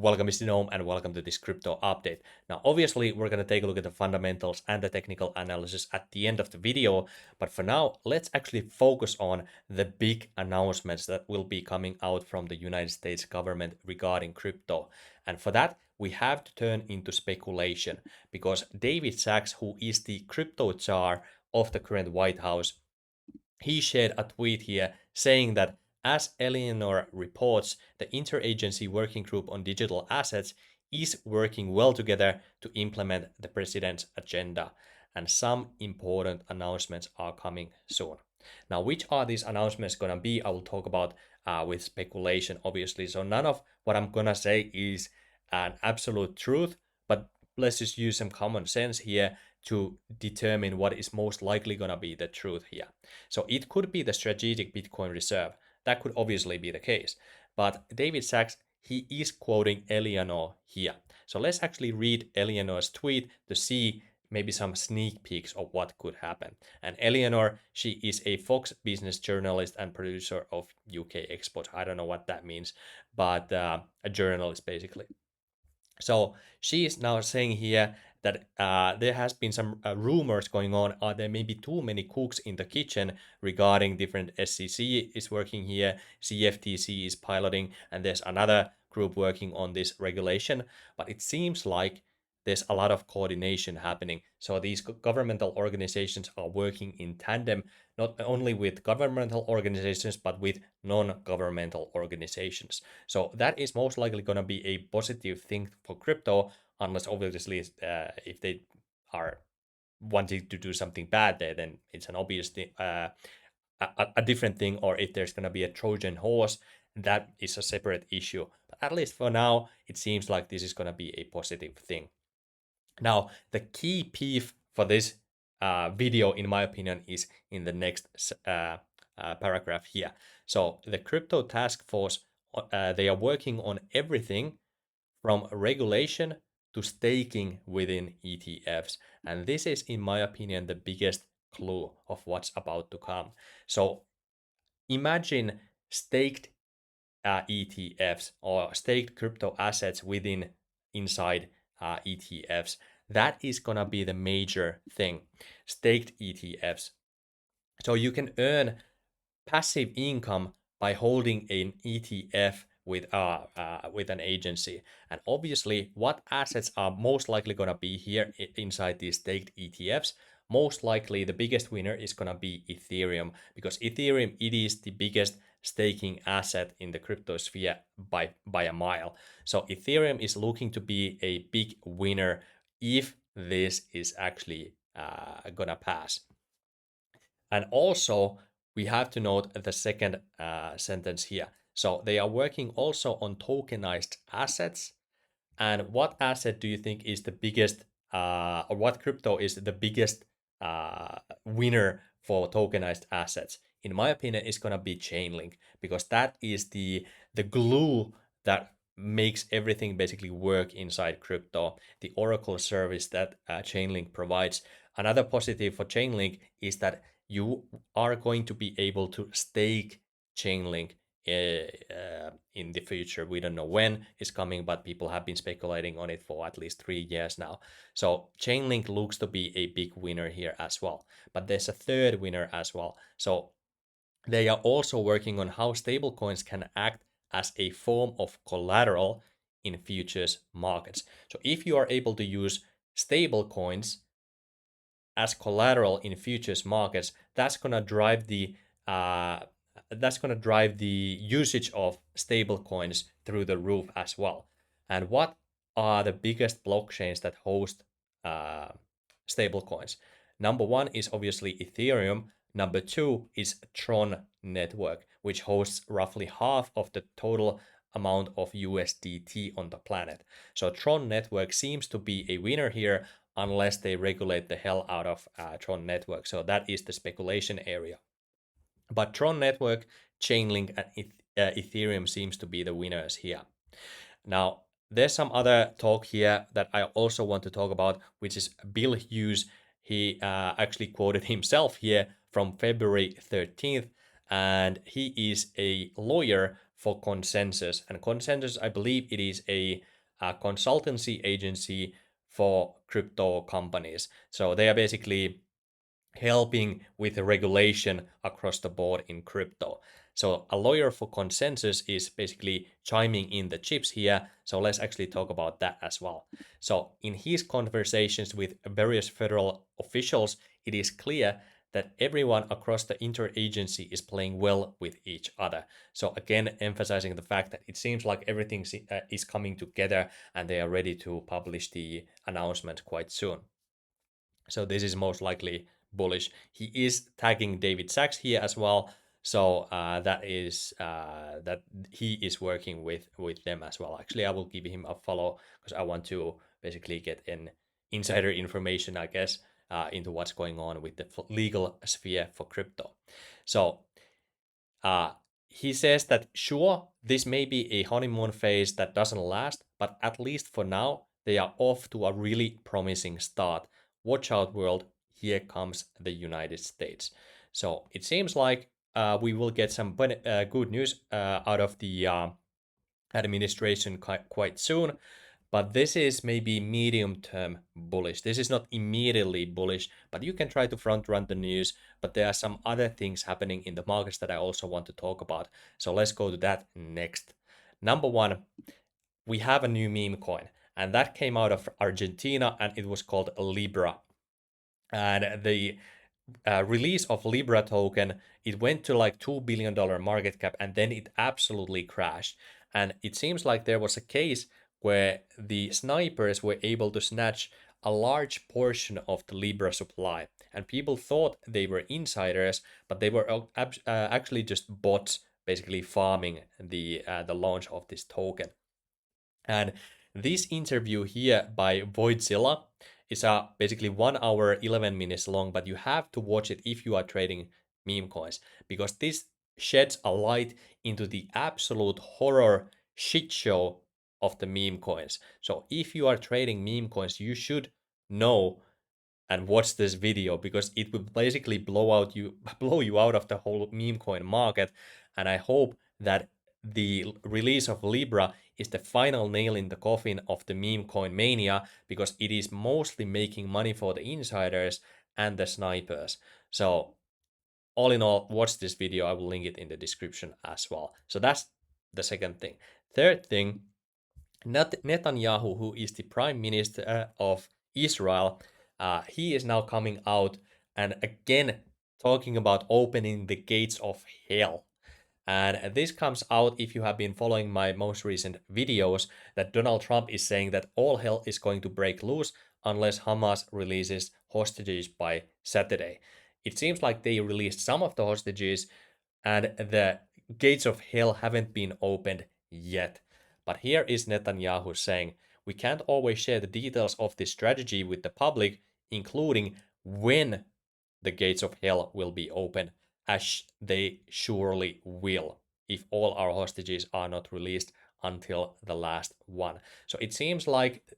Welcome, Mr. Denome, and welcome to this crypto update. Now, obviously, we're going to take a look at the fundamentals and the technical analysis at the end of the video. But for now, let's actually focus on the big announcements that will be coming out from the United States government regarding crypto. And for that, we have to turn into speculation because David Sachs, who is the crypto czar of the current White House, he shared a tweet here saying that as Eleanor reports, the Interagency Working Group on Digital Assets is working well together to implement the president's agenda, and some important announcements are coming soon. Now, which are these announcements going to be? I will talk about with speculation, obviously. So none of what I'm going to say is an absolute truth, but let's just use some common sense here to determine what is most likely going to be the truth here. So it could be the strategic Bitcoin reserve. That could obviously be the case. But David Sachs, he is quoting Eleanor here. So let's actually read Eleanor's tweet to see maybe some sneak peeks of what could happen. And Eleanor, she is a Fox Business journalist and producer of UK Export. I don't know what that means, but a journalist basically. So she is now saying here that there has been some rumors going on. There may be too many cooks in the kitchen regarding different SEC is working here, CFTC is piloting, and there's another group working on this regulation. But it seems like there's a lot of coordination happening. So these governmental organizations are working in tandem, not only with governmental organizations, but with non-governmental organizations. So that is most likely going to be a positive thing for crypto, unless obviously if they are wanting to do something bad there, then it's an obvious thing, a different thing, or if there's going to be a Trojan horse, that is a separate issue. But at least for now, it seems like this is going to be a positive thing. Now, the key piece for this video, in my opinion, is in the next paragraph here. So the crypto task force, they are working on everything from regulation to staking within ETFs. And this is, in my opinion, the biggest clue of what's about to come. So imagine staked ETFs or staked crypto assets inside ETFs. That is gonna be the major thing. Staked ETFs. So you can earn passive income by holding an ETF with an agency. And obviously, what assets are most likely gonna be here inside these staked ETFs? Most likely, the biggest winner is gonna be Ethereum, because Ethereum, it is the biggest staking asset in the crypto sphere by a mile. So Ethereum is looking to be a big winner if this is actually gonna pass. And also, we have to note the second sentence here. So they are working also on tokenized assets. And what asset do you think is the biggest, or what crypto is the biggest winner for tokenized assets? In my opinion, it's gonna be Chainlink, because that is the glue that makes everything basically work inside crypto. The Oracle service that Chainlink provides. Another positive for Chainlink is that you are going to be able to stake Chainlink in the future. We don't know when it's coming, but people have been speculating on it for at least 3 years now. So Chainlink looks to be a big winner here as well. But there's a third winner as well. So they are also working on how stablecoins can act as a form of collateral in futures markets. So if you are able to use stablecoins as collateral in futures markets, that's gonna drive the usage of stable coins through the roof as well. And what are the biggest blockchains that host stable coins? Number one is obviously Ethereum. Number two is Tron network, which hosts roughly half of the total amount of USDT on the planet. So Tron network seems to be a winner here, unless they regulate the hell out of Tron network. So that is the speculation area. But Tron network, Chainlink, and Ethereum seems to be the winners here. Now, there's some other talk here that I also want to talk about, which is Bill Hughes. He actually quoted himself here from February 13th, and he is a lawyer for Consensus. And Consensus, I believe it is a consultancy agency for crypto companies. So they are basically helping with the regulation across the board in crypto. So a lawyer for Consensus is basically chiming in the chips here. So let's actually talk about that as well. So in his conversations with various federal officials, it is clear that everyone across the interagency is playing well with each other. So again, emphasizing the fact that it seems like everything is coming together and they are ready to publish the announcement quite soon. So this is most likely bullish. He is tagging David Sachs here as well. So that is that he is working with them as well. Actually, I will give him a follow because I want to basically get an insider information, I guess, into what's going on with the legal sphere for crypto. So uh, he says that sure, this may be a honeymoon phase that doesn't last, but at least for now, they are off to a really promising start. Watch out, world. Here comes the United States. So it seems like we will get some good news out of the administration quite soon. But this is maybe medium term bullish. This is not immediately bullish, but you can try to front run the news. But there are some other things happening in the markets that I also want to talk about. So let's go to that next. Number one, we have a new meme coin, and that came out of Argentina, and it was called Libra. And the release of Libra token, it went to like $2 billion market cap, and then it absolutely crashed. And it seems like there was a case where the snipers were able to snatch a large portion of the Libra supply. And people thought they were insiders, but they were actually just bots basically farming the launch of this token. And this interview here by Voidzilla is basically 1 hour 11 minutes long, but you have to watch it if you are trading meme coins because this sheds a light into the absolute horror shit show of the meme coins. So if you are trading meme coins, you should know and watch this video because it will basically blow you out of the whole meme coin market. And I hope that the release of Libra is the final nail in the coffin of the meme coin mania because it is mostly making money for the insiders and the snipers. So all in all, watch this video. I will link it in the description as well. So that's the second thing. Third thing, Netanyahu, who is the prime minister of Israel, he is now coming out and again talking about opening the gates of hell. And this comes out if you have been following my most recent videos that Donald Trump is saying that all hell is going to break loose unless Hamas releases hostages by Saturday. It seems like they released some of the hostages and the gates of hell haven't been opened yet. But here is Netanyahu saying, we can't always share the details of this strategy with the public, including when the gates of hell will be opened, as they surely will, if all our hostages are not released until the last one. So it seems like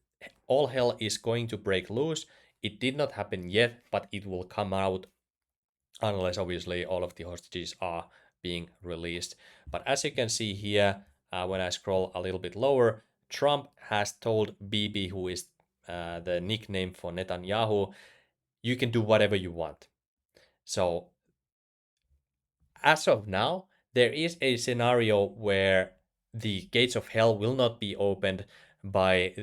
all hell is going to break loose. It did not happen yet, but it will come out unless obviously all of the hostages are being released. But as you can see here, when I scroll a little bit lower, Trump has told Bibi, who is the nickname for Netanyahu, you can do whatever you want. So as of now, there is a scenario where the gates of hell will not be opened by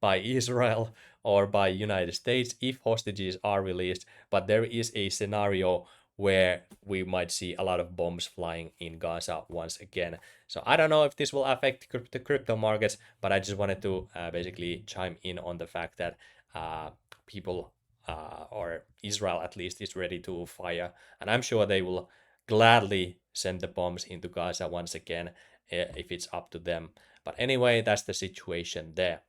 by Israel or by United States if hostages are released, but there is a scenario where we might see a lot of bombs flying in Gaza once again. So I don't know if this will affect the crypto markets, but I just wanted to basically chime in on the fact that people or Israel at least is ready to fire, and I'm sure they will gladly send the bombs into Gaza once again if it's up to them. But anyway, that's the situation there.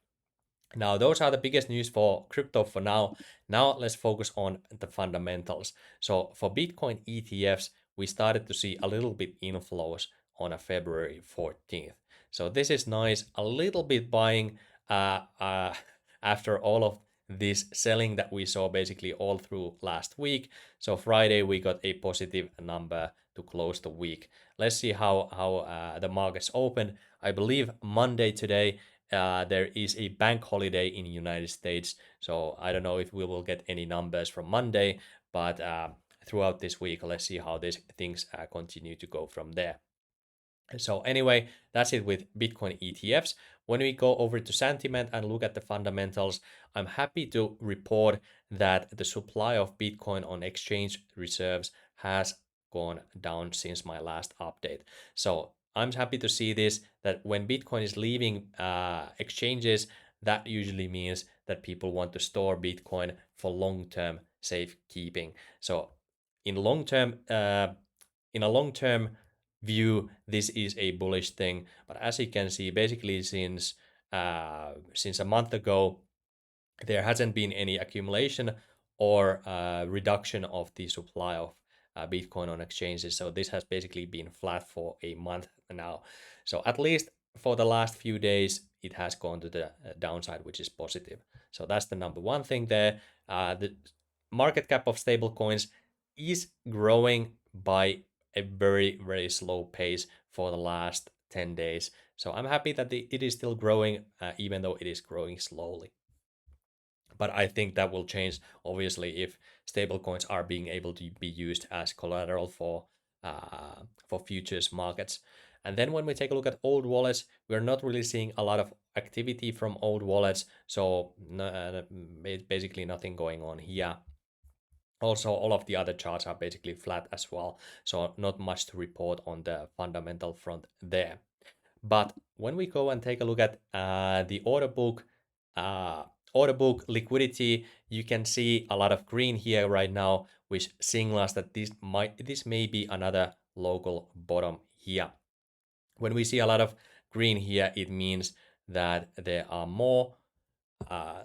Now, those are the biggest news for crypto for now. Now, let's focus on the fundamentals. So, for Bitcoin ETFs, we started to see a little bit inflows on a February 14th. So, this is nice. A little bit buying after all of this selling that we saw basically all through last week. So, Friday, we got a positive number to close the week. Let's see how the markets open. I believe Monday today there is a bank holiday in the United States, so I don't know if we will get any numbers from Monday, but throughout this week, let's see how these things continue to go from there. So anyway, that's it with Bitcoin ETFs. When we go over to sentiment and look at the fundamentals, I'm happy to report that the supply of Bitcoin on exchange reserves has gone down since my last update. So I'm happy to see this, that when Bitcoin is leaving exchanges, that usually means that people want to store Bitcoin for long-term safekeeping. So in long-term, in a long-term view, this is a bullish thing. But as you can see, basically since a month ago, there hasn't been any accumulation or reduction of the supply of Bitcoin on exchanges. So this has basically been flat for a month now. So at least for the last few days, it has gone to the downside, which is positive. So that's the number one thing there. The market cap of stablecoins is growing by a very, very slow pace for the last 10 days. So I'm happy that it is still growing, even though it is growing slowly. But I think that will change, obviously, if stablecoins are being able to be used as collateral for futures markets. And then when we take a look at old wallets, we're not really seeing a lot of activity from old wallets. So basically nothing going on here. Also, all of the other charts are basically flat as well. So not much to report on the fundamental front there. But when we go and take a look at the order book liquidity, you can see a lot of green here right now, which signals that this may be another local bottom here. When we see a lot of green here, it means that there are more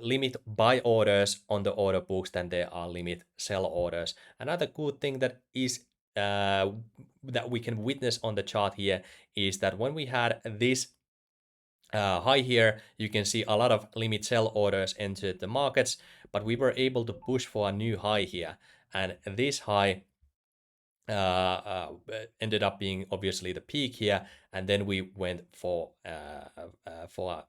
limit buy orders on the order books than there are limit sell orders. Another good thing that is that we can witness on the chart here is that when we had this high here, you can see a lot of limit sell orders entered the markets, but we were able to push for a new high here, and this high ended up being obviously the peak here, and then we went for a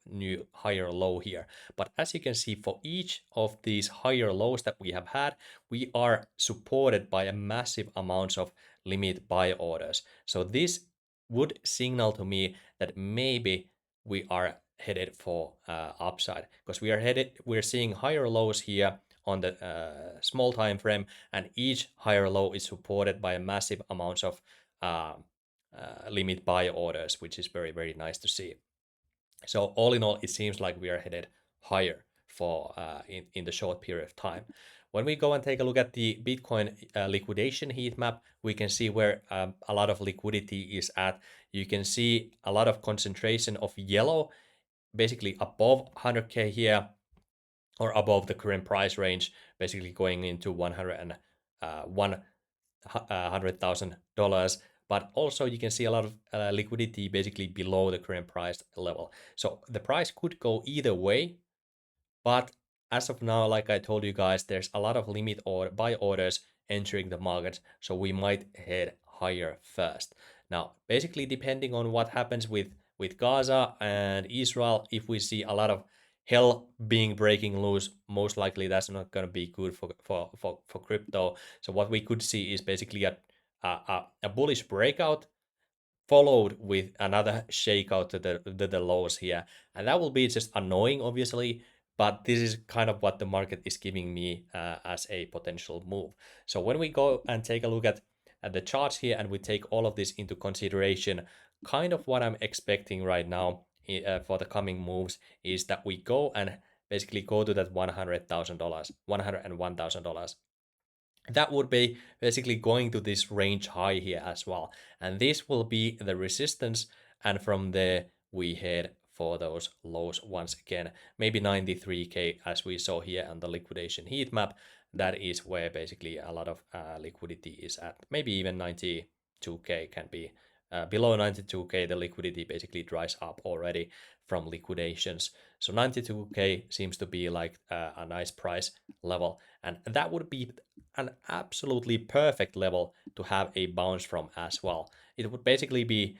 new higher low here. But as you can see, for each of these higher lows that we have had, we are supported by a massive amounts of limit buy orders. So this would signal to me that maybe we are headed for upside, because we're seeing higher lows here on the small time frame, and each higher low is supported by a massive amounts of limit buy orders, which is very, very nice to see. So all in all, it seems like we are headed higher for in the short period of time. When we go and take a look at the Bitcoin liquidation heat map, we can see where a lot of liquidity is at. You can see a lot of concentration of yellow, basically above 100K here, or above the current price range, basically going into $100,000. But also you can see a lot of liquidity basically below the current price level. So the price could go either way, but as of now, like I told you guys, there's a lot of limit or buy orders entering the market, so we might head higher first. Now, basically, depending on what happens with Gaza and Israel, if we see a lot of hell being breaking loose, most likely that's not going to be good for crypto. So what we could see is basically a bullish breakout followed with another shakeout to the lows here, and that will be just annoying, obviously. But this is kind of what the market is giving me as a potential move. So when we go and take a look at the charts here, and we take all of this into consideration, kind of what I'm expecting right now for the coming moves is that we go and basically go to that $100,000, $101,000. That would be basically going to this range high here as well. And this will be the resistance. And from there, we head for those lows once again. Maybe 93K, as we saw here on the liquidation heat map. That is where basically a lot of liquidity is at. Maybe even 92K can be below 92k, the liquidity basically dries up already from liquidations. So 92k seems to be like a nice price level, and that would be an absolutely perfect level to have a bounce from as well. It would basically be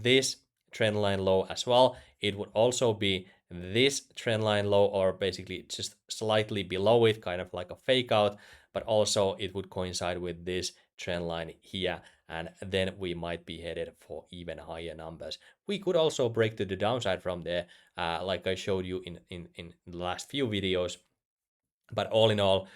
this trendline low as well. It would also be this trendline low, or basically just slightly below it, kind of like a fake out, but also it would coincide with this trend line here, and then we might be headed for even higher numbers. We could also break to the downside from there, like I showed you in the last few videos. But all in all,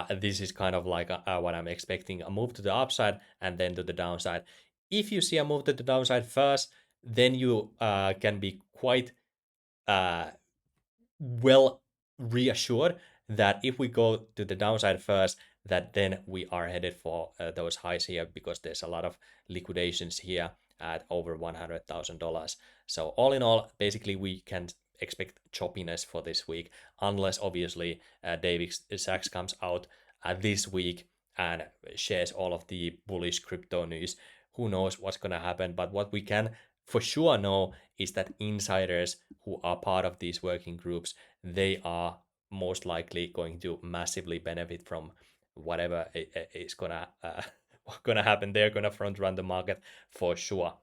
this is kind of like what I'm expecting, a move to the upside and then to the downside. If you see a move to the downside first, then you can be quite uh, well reassured that if we go to the downside first, that then we are headed for those highs here, because there's a lot of liquidations here at over $100,000. So all in all, basically we can expect choppiness for this week, unless obviously David Sachs comes out this week and shares all of the bullish crypto news. Who knows what's going to happen, but what we can for sure know is that insiders who are part of these working groups, they are most likely going to massively benefit from whatever is gonna happen. They're gonna front run the market for sure.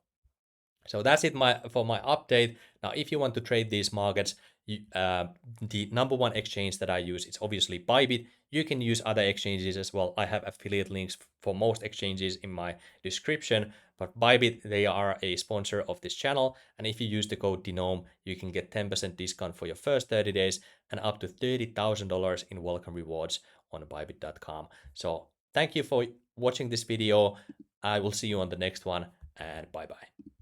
So that's it for my update. Now, if you want to trade these markets, the number one exchange that I use is obviously Bybit. You can use other exchanges as well. I have affiliate links for most exchanges in my description, but Bybit, they are a sponsor of this channel. And if you use the code denome, you can get 10% discount for your first 30 days and up to $30,000 in welcome rewards on bybit.com. So thank you for watching this video. I will see you on the next one, and bye bye.